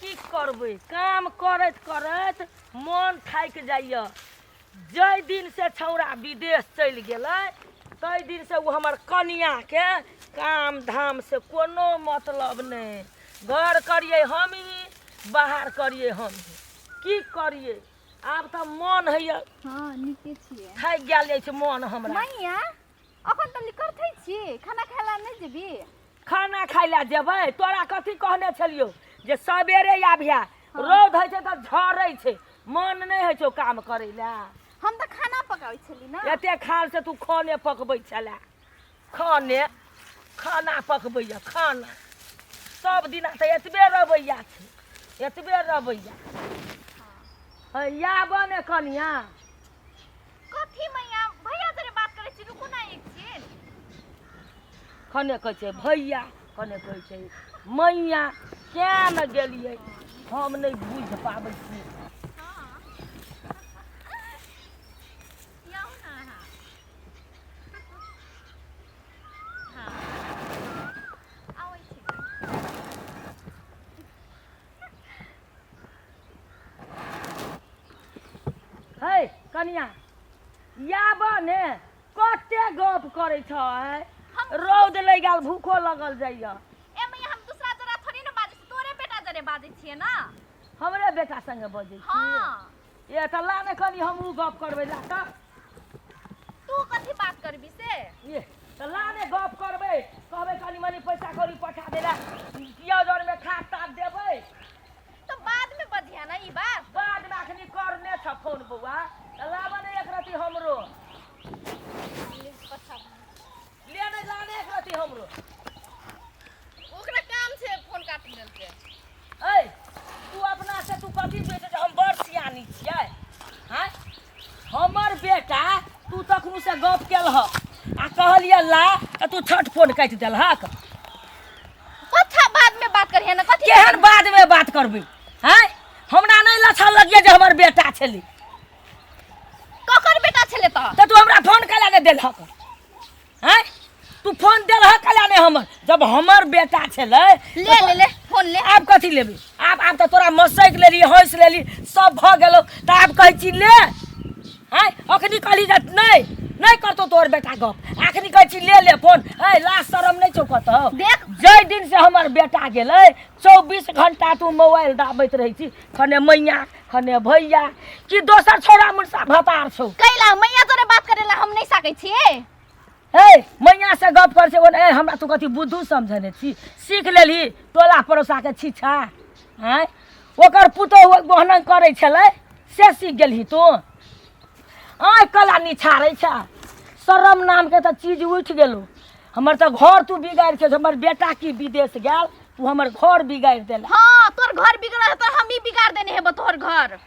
की करबै काम करैत करैत मन थाकि जाइए। जाहि दिन से छौड़ा विदेश चलि गेलै ताहि दिन से वो हमर कनियाके काम धाम से कोनो मतलब नहीं। घर करिए हम ही बाहर करिए हम ही। की करिए आब तऽ मन होइए। हाँ नीके छियै। थाकि गेल अछि मन हमरा। मैया अखन तऽ निकलते छी खाना खाइला नहीं जेबी? खाना खाइ लए जेबै? तोरा कथी कहने छलियौ जे सबेरे आबिया। रौद होइ छै तऽ झरै छै, मन नहीं होइ छौ काम करै लए। हम तऽ खाना पकाबै छली ना। एते खाल से तू खाने पकबै छलै। खाना पकबैया खाना सब दिना तऽ एतबे रवैया छै, एतबे रवैया। या बने कनिया कथी मैया भैया जरे बात करै छी, रुकू ना एक छिन। खने कहै छै भैया, खने कहै छै मैया। क्या न गेलियै हम नहीं बुझ पाबै छी। है कनिया या बने कते गप करै छ? रौद लग गेल भूखो लगल जाइए। ए मैया हम दूसरा जरा थोड़ी ना बाजै छी, तोरे बेटा जरे बाजै छियै ना। हमरे बेटा संगे बजै छी। हाँ ये तऽ ला ने कनी हमहूँ गप करबै ला तऽ। तू कथी बात करबी से? ये तऽ ला ने गप करबै, कहबै कनी मनी पैसा कौड़ी पठा दे ला, पियाज और में खाद ताद देबै। तो बाद में बजिया ना ई बात। बाद में अखनी करने छ फोन बौआ। तऽ लाबऽ ने एक रति हमरो ले ने लाने एक रति हमरो। ओकरा काम से फोन काट लेलके। ऐ तू अपना से तू कथी बेटे जे हम बड़ सियानी छियै? हैं हमर बेटा तू तखनु से गप केलह आ कहलिए ला तऽ तू छठ फोन काटि देलहक। कथा बाद में बात करिए ना। कथी केहन बाद में बात करबै? हैं हमरा नहीं लछन लगिए जे हमर बेटा छलै। ककर बेटा छले तऽ तू हमरा फोन कला ने देलहक? हैं तू फोन देलहक कला ने हमर? जब हमर बेटा छलै ले ले ले फोन ले। आब कथी लेबी? आब तऽ तोरा मसैक लेली, हँस लेली, सब भऽ गेलौ तऽ आब कहै छी ले। हैं अखनी कहली जे नहीं करतो तोर बेटा गप, अखनी कहै छी ले फोन। है लाज शरम नहीं छौ कतौ? देख जै दिन से हमर बेटा गेलै 24 घंटा तू मोबाइल दाबैत रहै छी। खने मैया खने भैया कि दोसर छोरा मुर्सा भतार छौ? कैला मैया तोरे बात करेला हम नहीं सकै छिए। हे मैया से गप कर छै ए हमरा तू कथी बुद्धू समझने छी? सीख लेली टोला पड़ोसा के छीछा। हैं ओकर पुतोह बहन करै छलै से सीख गेलही तू? आइ कला निछारै छ। शरम नाम के तऽ चीज उठि गेलो। हमर तऽ घर तू बिगाड़ के हमर बेटा की विदेश गेल तू हमर घर बिगाड़ देला। हाँ तोर घर बिगड़ा है तो हम ही बिगाड़ देने है तोहर घर।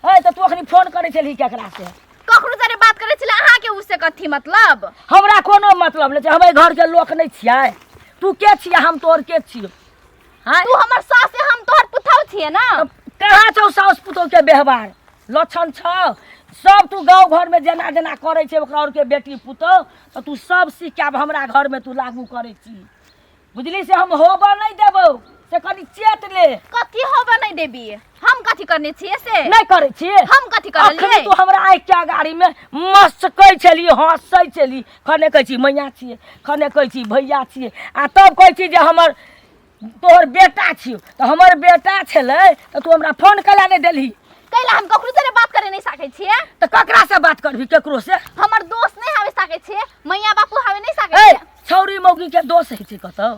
है तऽ तू अखनी फोन करै छलही केकरा से? ककरो जरे बात करे छले अहाँ के उससे कथी मतलब? हमरा कोनो मतलब नहीं छै, हमर घर के लोक नहीं छियै। तू के छियै हम तोहर के छियै? हैं तू हमर सास है हम तोहर पुतौह छिए ना। कहाँ छौ सास पुतोह के व्यवहार लक्षण छौ? सब तू गाँव घर में जेना जेना करे छै ओकरा और के बेटी पुतोह तो तू सब सीख के आब हमरा घर में तू लागू करे छी। बुझली से हम होबा नहीं देबो से कनी चेत ले। कथी होबा नहीं देबी? हम कथी करने छिए से? नहीं करे छी हम कथी करलिए? अखनी तू हमरा आइ क्या गाड़ी में मस्त कह छली हंसै छली। खने कहै छी मैया छिए, खने कहै छी भैया छिए, आ तब कहै छी जे हमर तोहर बेटा छियो। तो हमर बेटा छलै तो तू हमरा फोन कला नहीं देलही? कैला हम ककरो जरे बात करे नहीं सकै छिए। तो ककरा से बात करबी? केकरो से? हमर दोस्त नहीं हवे सकै छिए, मैया बापू हवे नहीं सकै ए छिए। छौरी मौगी के दोष है छै कतौ?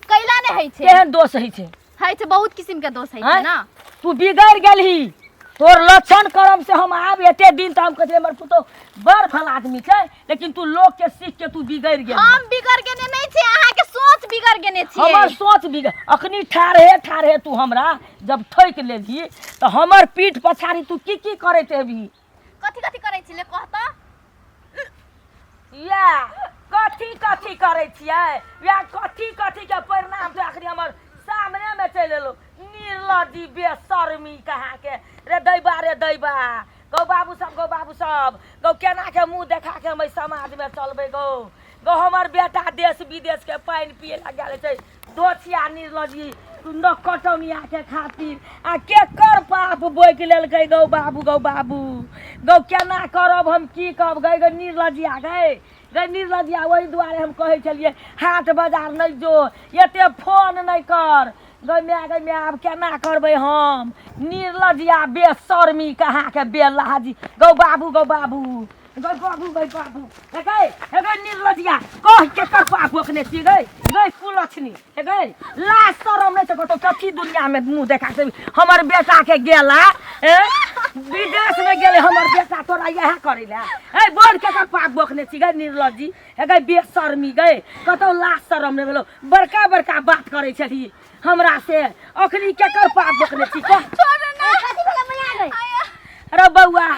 कैला नहीं है छे? केहन दोष है छै? है छे बहुत किस्म के दोस्त है छे ना। तू बिगड़ गेलही। तोर लक्षण करम से हम आब एते दिन त हम कहै हमर पुतो बड़ फल आदमी छै, लेकिन तू लोग के सीख के तू बिगड़ गेल। हम बिगड़ गेने नहीं छे, अहाँ के सोच बिगड़ गेने छे। हमर सोच बिगड़ अखनी ठाढ़े तू हमरा जब ठोक लेली तो हमर पीठ पछाड़ी तू की करैत हेबी? कथी कथी करे छिले कह त? या कथी करै छियै? या कथी के परिणाम से आखिर हमर सामने में चल एलो। निर्लज्जी बेशर्मी कहाँ के रे दैबा गौ बाबू सब गौ केना के मुंह देखा के हम समाज में चलबे गौ हमर बेटा देश विदेश के पानी पिए लग गेल छै। दोछिया निर्लज्जी न कटौनिया के खातिर आ केकर पाप बोइक लेलकै गौ बाबू गौ केना करब हम की कहब गै निर्लजिया गै निर्लजिया ओहि दुआरे हम कहै छलियै हाट बाजार नहि जो एते फोन नहि कर गै माय आब केना करबै हम निर्लजिया बेशर्मी कहाँके बेलाजी गौ बाबू गै बाबू हे निर्लजिया कह केकर पाप बोकने छी गै कुलछनी हे गै लाज शरम नहि छै कतौ कथी दुनियामे मुँह देखा छै हमर बेटाके गेला विदेश में गेले हमर बेटा तोरा यह करे ला ए बोल केकर पाप बोकने छी गै निर्लजी हे गै बेशर्मी गै कतौ लाज शरम नहि भेलो बड़का बात करे छली हमरा से अखनी केकर पाप बोकने छी कह रो बौआ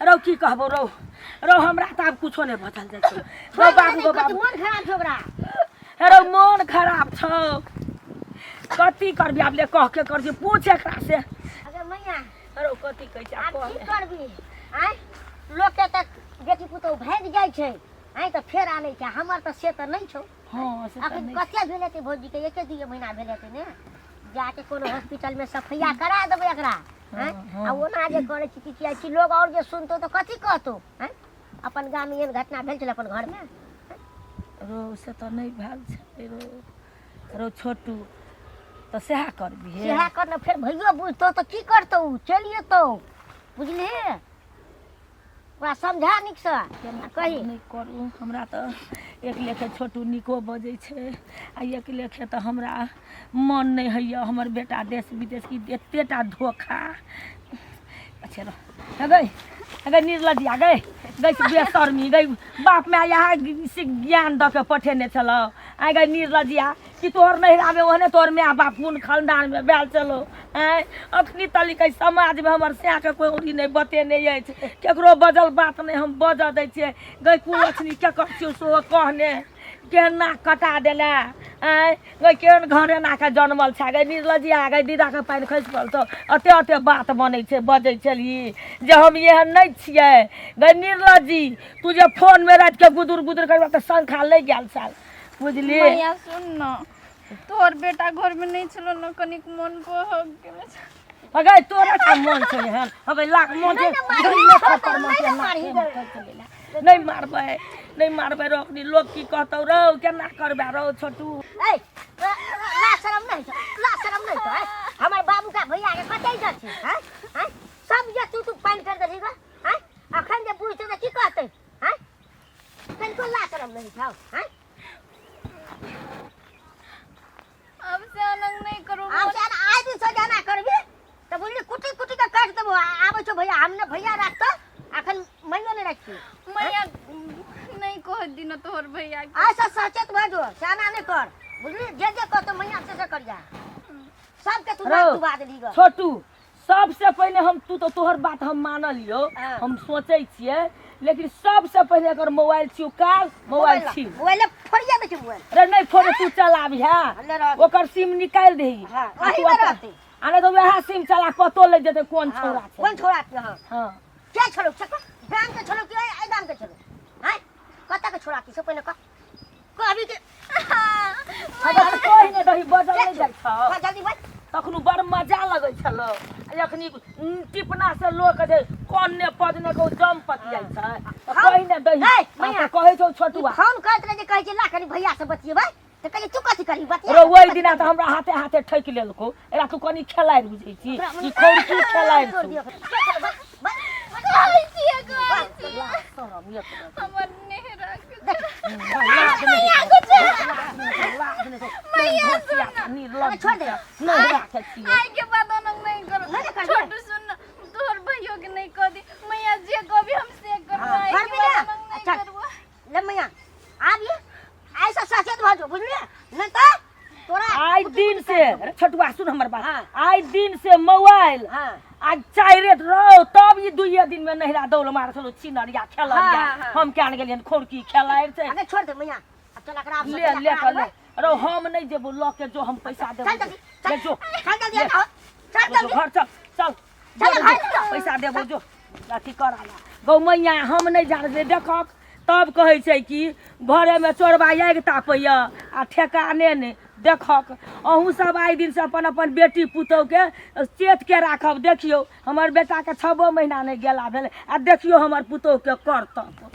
रो की कहबो रो हमरा त आब कुछो नहि बचल जाइ छै गौ बाबू मन खराब छौ ओकरा रो मन खराब छौ कथी करबी आब ले कह के कर जे पूछ एकरा से अगर मैया रो कथी कहै छै आब की करबी आय लोग के तक बेटी पुतौ भाग जाइ छै आय त फेर आनै छै हमर त से त नहीं छौ हां से त अखन नहीं कते भेले ते भौजी के एके दुई महीना भेले ते ने जाके कोनो हॉस्पिटल में सफैया करा देबै एकरा हैं आ ओना जे करे छी कि लोग और जे सुनतो त कथी कहतो हैं अपन गाम में एहन घटना भेल छल अपन घर में रो से त नहीं भेल छै रो छोटू त सेहा करबी हे सेहा करना फिर भैया बुझतो तो की करतो चलिए तो बुझली ओकरा समझा निक से कही नहीं करू हमरा त एक लेखे छोटू निको बजै छै आ एक लेखे त हमरा मन नहीं हैया हमर बेटा देश विदेश की एतेटा धोखा अच्छा रो गै निर्लजिया गै बेशर्मी गै बाप माय यहाँ ज्ञान द के पठेने छलो आइ गै निर्लजिया कि तोहर नहिरामे ओहने तोहर माय बाप कोन खानदान में बैल चलो आय अखनी तलिकै समाज में हमर स्या के कोई उरी नहीं बतेने अछि केकरो बजल बात नहीं हम बज दै छियै गै कुलछनी केकर छियौ सो कहने केहन नाक कटा देला आय गै केहन घरे नाके जनमल छै गै निर्लजिया गै दीदा के पानि खसि पड़ल तो अते बात बनै छै बजै छली जे हम एहन नहीं छियै गै निर्लजी तू जे फोन में रात के गुदुर करबा त संखा ले गेल साल बुझली मैया सुन न तोहर बेटा घर में नहीं छलो न कनिक मन बहक गेले अगै तोरा का मन छै एहन अगै लाख मन छै नहीं मारबै रोकनी लोग की कहतौ रो केना करबा रो छोटू ए ला शरम नहीं तो हमर बाबू का भैया के कतै जा छी हैं हैं सब जे तू पानी कर दही ग हैं अखन जे पूछते त की कहतै हैं कनको ला शरम नहीं छौ हैं अब से अलग नहीं करू अब से आज दिन से जाना करबी त बोली कुटी के काट देबो आबै छौ भैया हमने भैया राख त अखन मैया ने राखी मैया नहीं कह दी न तोहर भैया ऐसा सचेत भ जो साना नहीं कर बुझली जे कहतो मैया से कर जा सब के तू बात दुबा देली ग छोटू सबसे पहले हम तू तो तोहर बात हम मान लियो हम सोचै छियै लेकिन सबसे पहले अगर मोबाइल छियो कार मोबाइल छी मोबाइल फोड़िया दे छै मोबाइल रे नहीं फोड़े तू चलाबी हां ओकर सिम निकाल देही हां वही में रहते आने तो वह सिम चला पतो ले जेते कौन छोरा छै कौन छोरा छै हां क्या छोरो छक बैंक के छोरो के ए दाम के छोरो हैं कता के छोरा की से पहले कहबी के अगर कोई ने दही बदल नहीं जाय छ जल्दी बोल तखनु बड़ मजा लगै छलो अखनी टिपना से लोक जे कोन ने पदने को जम पतियाई छै त कोई ने दही मैया कहै छौ छोटुआ फोन करत रहे जे कहै छै ला कनी भैया से बतियेबै त कहै तू कथि करी बतिया रो ओइ दिना त हमरा हाथे ठैक लेलको एरा तू कनी खेलाइ बुझै छी ई खौरकी खेलाइ हमर नेहरा छोड़ दे आई के बात नहीं करो छोटू सुन तोहर भैया के नहीं कह दी मैया जे कभी हम से करबो आई के बात नहीं करबो ले मैया आब ये ऐसा सचेत भ जो बुझलिए नहीं तो तोरा आई दिन से छोटुआ सुन हमर बात आई दिन से मोबाइल आज चाइरे रहो तब ये दुइये दिन में नहिरा दौड़ मार चलो चिनरिया खेलरिया हम क्या गेलियन खोरकी खेलाइ छै अरे छोड़ दे मैया अब चल एकरा ले कर रो हम नहीं देबो ल के जो हम पैसा देबो ले जो चल जल्दी चल घर चल पैसा देबो जो अथी कर आला गौ मैया हम नहीं जान दे देखक तब कहै छै कि घरेमे चोरबा आगि तापैया आ ठेकाने नहि देखक। अहूँ सब आइ दिन से अपन अपन बेटी पुतौहके चेत के राखब। देखियौ हमर बेटाके 6 महीना नहि गेला भेलै आ देखियौ हमर पुतौहके करतब।